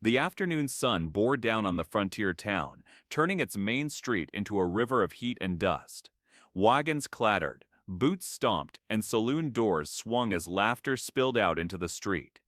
The afternoon sun bore down on the frontier town, turning its main street into a river of heat and dust. Wagons clattered, boots stomped, and saloon doors swung as laughter spilled out into the street.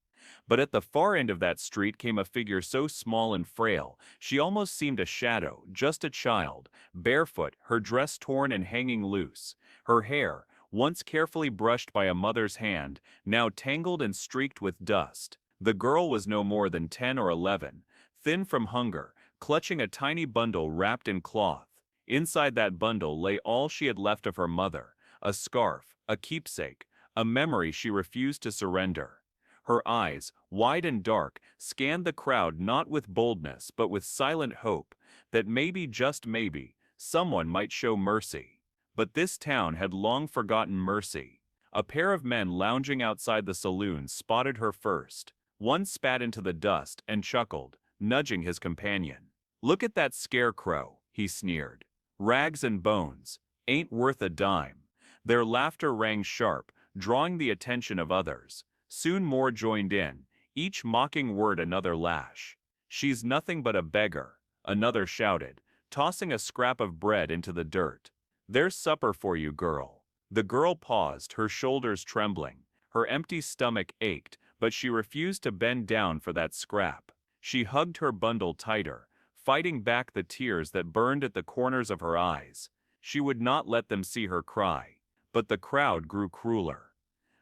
But at the far end of that street came a figure so small and frail, she almost seemed a shadow, just a child, barefoot, her dress torn and hanging loose. Her hair, once carefully brushed by a mother's hand, now tangled and streaked with dust. The girl was no more than 10 or 11, thin from hunger, clutching a tiny bundle wrapped in cloth. Inside that bundle lay all she had left of her mother, a scarf, a keepsake, a memory she refused to surrender. Her eyes, wide and dark, scanned the crowd not with boldness but with silent hope that maybe, just maybe, someone might show mercy. But this town had long forgotten mercy. A pair of men lounging outside the saloon spotted her first. One spat into the dust and chuckled, nudging his companion. "Look at that scarecrow," he sneered. "Rags and bones. Ain't worth a dime." Their laughter rang sharp, drawing the attention of others. Soon more joined in, each mocking word another lash. "She's nothing but a beggar," another shouted, tossing a scrap of bread into the dirt. "There's supper for you, girl." The girl paused, her shoulders trembling. Her empty stomach ached, but she refused to bend down for that scrap. She hugged her bundle tighter, fighting back the tears that burned at the corners of her eyes. She would not let them see her cry. But the crowd grew crueler.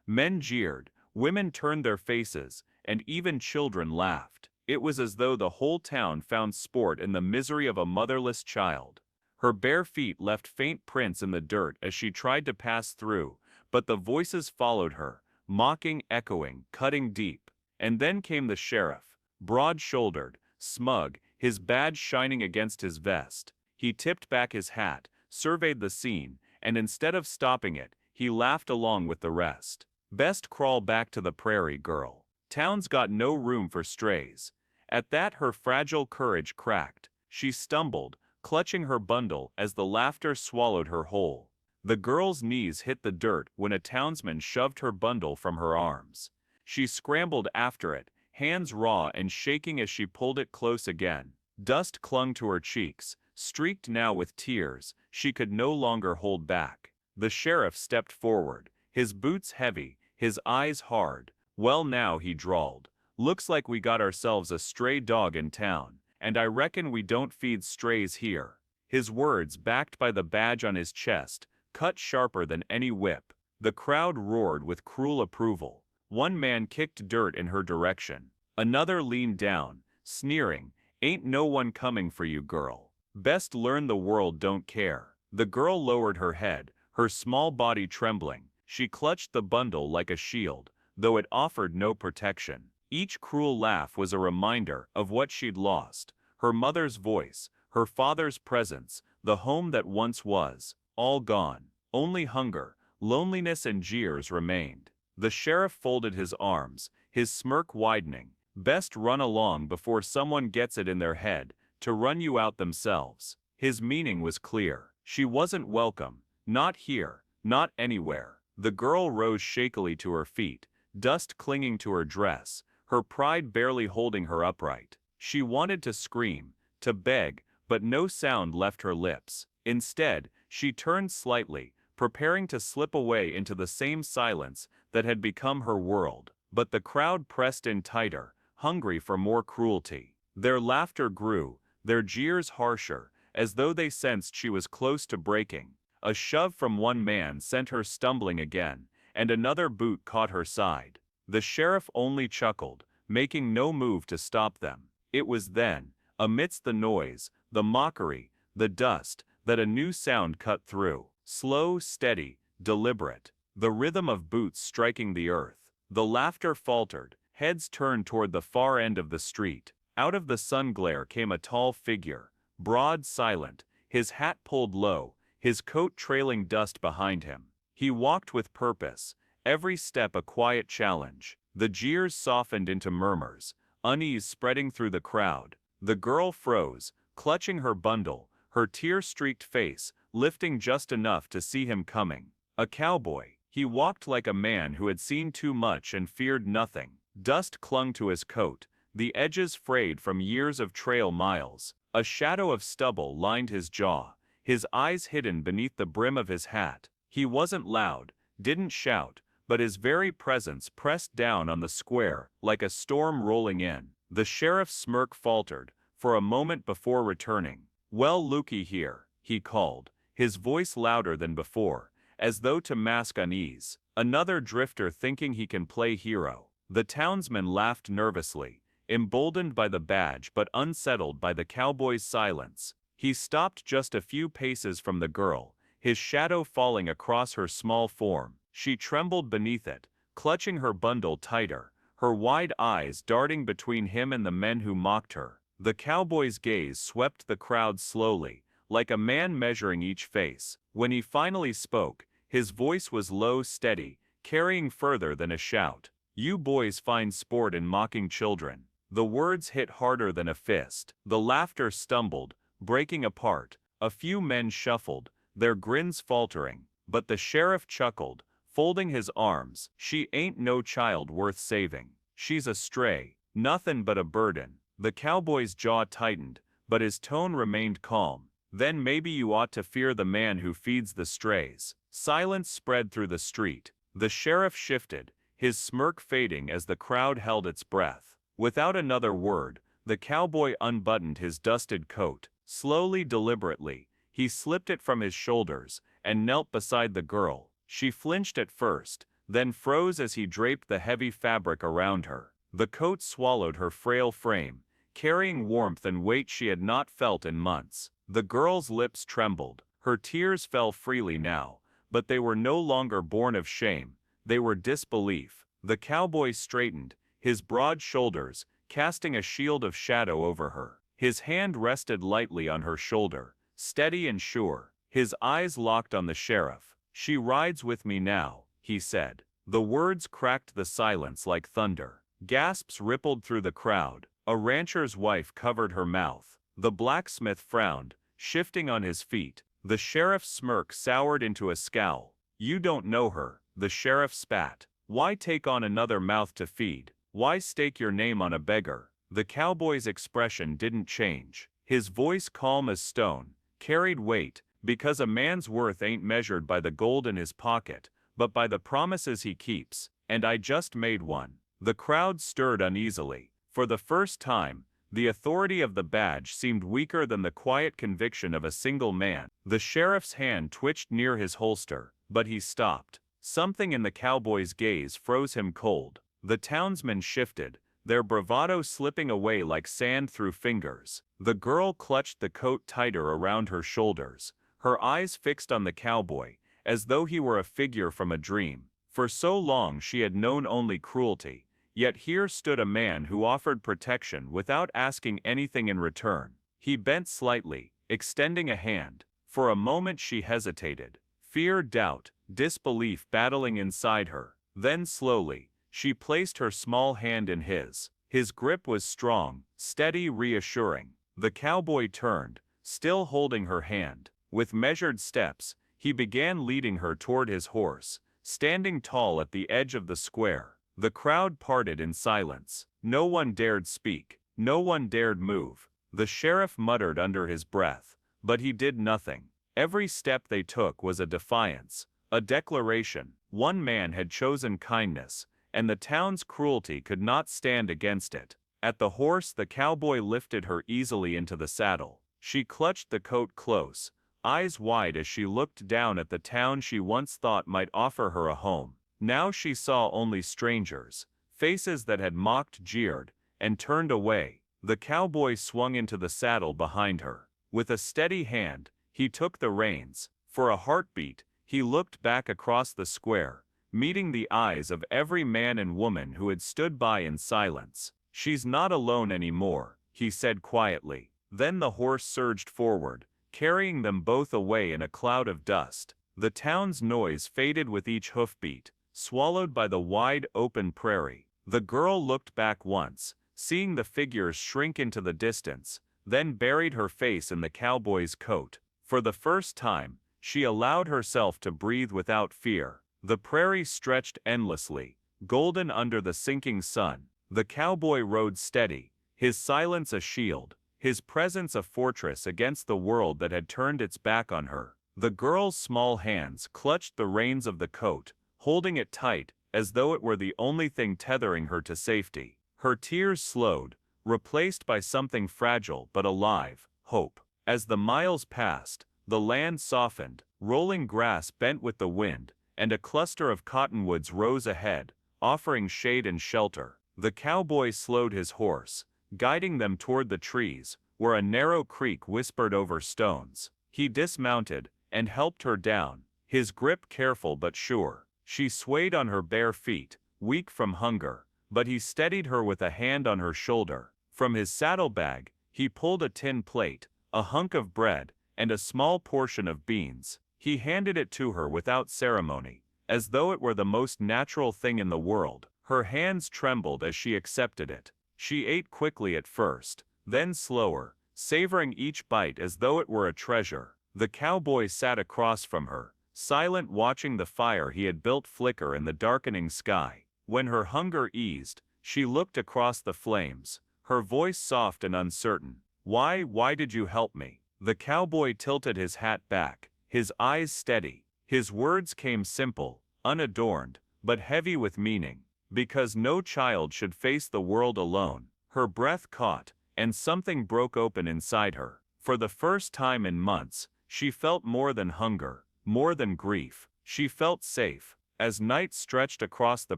Men jeered, women turned their faces, and even children laughed. It was as though the whole town found sport in the misery of a motherless child. Her bare feet left faint prints in the dirt as she tried to pass through, but the voices followed her, mocking, echoing, cutting deep. And then came the sheriff, broad-shouldered, smug, his badge shining against his vest. He tipped back his hat, surveyed the scene, and instead of stopping it, he laughed along with the rest. "Best crawl back to the prairie, girl. Town's got no room for strays." At that her fragile courage cracked. She stumbled, clutching her bundle as the laughter swallowed her whole. The girl's knees hit the dirt when a townsman shoved her bundle from her arms. She scrambled after it, hands raw and shaking as she pulled it close again. Dust clung to her cheeks, streaked now with tears. She could no longer hold back. The sheriff stepped forward, his boots heavy, his eyes hard. "Well now," he drawled, "looks like we got ourselves a stray dog in town, and I reckon we don't feed strays here." His words, backed by the badge on his chest, cut sharper than any whip. The crowd roared with cruel approval. One man kicked dirt in her direction. Another leaned down, sneering, "Ain't no one coming for you, girl. Best learn the world don't care." The girl lowered her head, her small body trembling. She clutched the bundle like a shield, though it offered no protection. Each cruel laugh was a reminder of what she'd lost. Her mother's voice, her father's presence, the home that once was, all gone. Only hunger, loneliness and jeers remained. The sheriff folded his arms, his smirk widening. "Best run along before someone gets it in their head to run you out themselves." His meaning was clear. She wasn't welcome, not here, not anywhere. The girl rose shakily to her feet, dust clinging to her dress, her pride barely holding her upright. She wanted to scream, to beg, but no sound left her lips. Instead, she turned slightly, preparing to slip away into the same silence that had become her world. But the crowd pressed in tighter, hungry for more cruelty. Their laughter grew, their jeers harsher, as though they sensed she was close to breaking. A shove from one man sent her stumbling again, and another boot caught her side. The sheriff only chuckled, making no move to stop them. It was then, amidst the noise, the mockery, the dust, that a new sound cut through. Slow, steady, deliberate. The rhythm of boots striking the earth. The laughter faltered, heads turned toward the far end of the street. Out of the sun glare came a tall figure, broad, silent, his hat pulled low, his coat trailing dust behind him. He walked with purpose, every step a quiet challenge. The jeers softened into murmurs, unease spreading through the crowd. The girl froze, clutching her bundle, her tear-streaked face lifting just enough to see him coming. A cowboy, he walked like a man who had seen too much and feared nothing. Dust clung to his coat, the edges frayed from years of trail miles. A shadow of stubble lined his jaw, his eyes hidden beneath the brim of his hat. He wasn't loud, didn't shout, but his very presence pressed down on the square like a storm rolling in. The sheriff's smirk faltered for a moment before returning. "Well, looky here," he called, his voice louder than before, as though to mask unease. "Another drifter thinking he can play hero." The townsman laughed nervously, emboldened by the badge but unsettled by the cowboy's silence. He stopped just a few paces from the girl, his shadow falling across her small form. She trembled beneath it, clutching her bundle tighter, her wide eyes darting between him and the men who mocked her. The cowboy's gaze swept the crowd slowly, like a man measuring each face. When he finally spoke, his voice was low, steady, carrying further than a shout. "You boys find sport in mocking children." The words hit harder than a fist. The laughter stumbled, breaking apart. A few men shuffled, their grins faltering, but the sheriff chuckled, folding his arms. "She ain't no child worth saving. She's a stray, nothin' but a burden." The cowboy's jaw tightened, but his tone remained calm. "Then maybe you ought to fear the man who feeds the strays." Silence spread through the street. The sheriff shifted, his smirk fading as the crowd held its breath. Without another word, the cowboy unbuttoned his dusted coat. Slowly, deliberately, he slipped it from his shoulders and knelt beside the girl. She flinched at first, then froze as he draped the heavy fabric around her. The coat swallowed her frail frame, carrying warmth and weight she had not felt in months. The girl's lips trembled. Her tears fell freely now, but they were no longer born of shame. They were disbelief. The cowboy straightened, his broad shoulders casting a shield of shadow over her. His hand rested lightly on her shoulder, steady and sure. His eyes locked on the sheriff. "She rides with me now," he said. The words cracked the silence like thunder. Gasps rippled through the crowd. A rancher's wife covered her mouth. The blacksmith frowned, shifting on his feet. The sheriff's smirk soured into a scowl. "You don't know her," the sheriff spat. "Why take on another mouth to feed? Why stake your name on a beggar?" The cowboy's expression didn't change. His voice, calm as stone, carried weight, because a man's worth ain't measured by the gold in his pocket, but by the promises he keeps. And I just made one. The crowd stirred uneasily. For the first time, the authority of the badge seemed weaker than the quiet conviction of a single man. The sheriff's hand twitched near his holster, but he stopped. Something in the cowboy's gaze froze him cold. The townsmen shifted, their bravado slipping away like sand through fingers. The girl clutched the coat tighter around her shoulders, her eyes fixed on the cowboy, as though he were a figure from a dream. For so long she had known only cruelty, yet here stood a man who offered protection without asking anything in return. He bent slightly, extending a hand. For a moment she hesitated, fear, doubt, disbelief battling inside her. Then slowly, she placed her small hand in his. His grip was strong, steady, reassuring. The cowboy turned, still holding her hand. With measured steps, he began leading her toward his horse, standing tall at the edge of the square. The crowd parted in silence. No one dared speak. No one dared move. The sheriff muttered under his breath, but he did nothing. Every step they took was a defiance, a declaration. One man had chosen kindness, and the town's cruelty could not stand against it. At the horse, the cowboy lifted her easily into the saddle. She clutched the coat close, eyes wide as she looked down at the town she once thought might offer her a home. Now she saw only strangers, faces that had mocked, jeered, and turned away. The cowboy swung into the saddle behind her. With a steady hand, he took the reins. For a heartbeat, he looked back across the square, meeting the eyes of every man and woman who had stood by in silence. "She's not alone anymore," he said quietly. Then the horse surged forward, carrying them both away in a cloud of dust. The town's noise faded with each hoofbeat, swallowed by the wide open prairie. The girl looked back once, seeing the figures shrink into the distance, then buried her face in the cowboy's coat. For the first time, she allowed herself to breathe without fear. The prairie stretched endlessly, golden under the sinking sun. The cowboy rode steady, his silence a shield, his presence a fortress against the world that had turned its back on her. The girl's small hands clutched the reins of the coat, holding it tight, as though it were the only thing tethering her to safety. Her tears slowed, replaced by something fragile but alive, hope. As the miles passed, the land softened, rolling grass bent with the wind, and a cluster of cottonwoods rose ahead, offering shade and shelter. The cowboy slowed his horse, guiding them toward the trees, where a narrow creek whispered over stones. He dismounted and helped her down, his grip careful but sure. She swayed on her bare feet, weak from hunger, but he steadied her with a hand on her shoulder. From his saddlebag, he pulled a tin plate, a hunk of bread, and a small portion of beans. He handed it to her without ceremony, as though it were the most natural thing in the world. Her hands trembled as she accepted it. She ate quickly at first, then slower, savoring each bite as though it were a treasure. The cowboy sat across from her, silent, watching the fire he had built flicker in the darkening sky. When her hunger eased, she looked across the flames, her voice soft and uncertain. Why did you help me?" The cowboy tilted his hat back, his eyes steady. His words came simple, unadorned, but heavy with meaning. Because no child should face the world alone. Her breath caught, and something broke open inside her. For the first time in months, she felt more than hunger, more than grief. She felt safe. As night stretched across the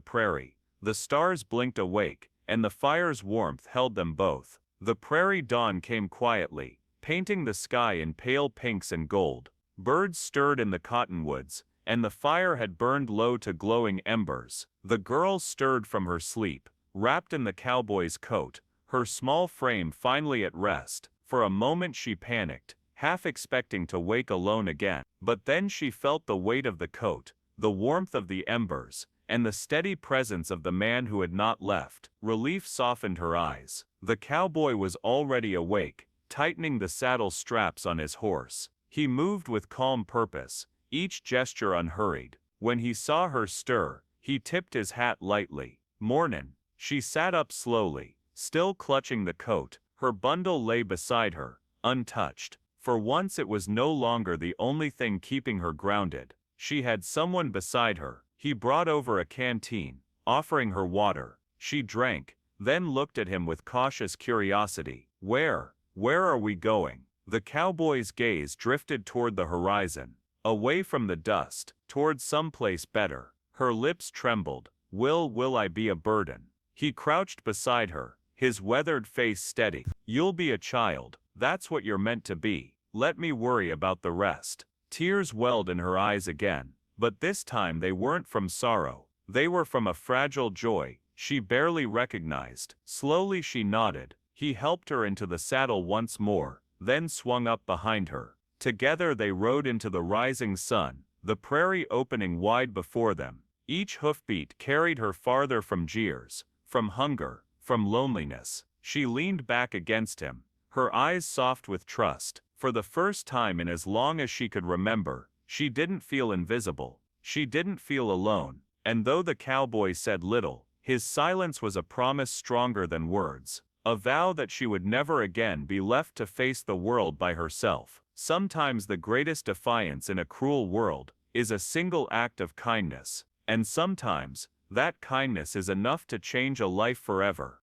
prairie, the stars blinked awake, and the fire's warmth held them both. The prairie dawn came quietly, painting the sky in pale pinks and gold. Birds stirred in the cottonwoods, and the fire had burned low to glowing embers. The girl stirred from her sleep, wrapped in the cowboy's coat, her small frame finally at rest. For a moment she panicked, half expecting to wake alone again. But then she felt the weight of the coat, the warmth of the embers, and the steady presence of the man who had not left. Relief softened her eyes. The cowboy was already awake, tightening the saddle straps on his horse. He moved with calm purpose, each gesture unhurried. When he saw her stir, he tipped his hat lightly. "Mornin'." She sat up slowly, still clutching the coat. Her bundle lay beside her, untouched. For once it was no longer the only thing keeping her grounded. She had someone beside her. He brought over a canteen, offering her water. She drank, then looked at him with cautious curiosity. Where are we going?" The cowboy's gaze drifted toward the horizon, away from the dust, toward someplace better. Her lips trembled. Will I be a burden?" He crouched beside her, his weathered face steady. "You'll be a child. That's what you're meant to be. Let me worry about the rest." Tears welled in her eyes again, but this time they weren't from sorrow. They were from a fragile joy she barely recognized. Slowly she nodded. He helped her into the saddle once more, then swung up behind her. Together they rode into the rising sun, the prairie opening wide before them. Each hoofbeat carried her farther from jeers, from hunger, from loneliness. She leaned back against him, her eyes soft with trust. For the first time in as long as she could remember, she didn't feel invisible. She didn't feel alone. And though the cowboy said little, his silence was a promise stronger than words. A vow that she would never again be left to face the world by herself. Sometimes the greatest defiance in a cruel world is a single act of kindness. And sometimes, that kindness is enough to change a life forever.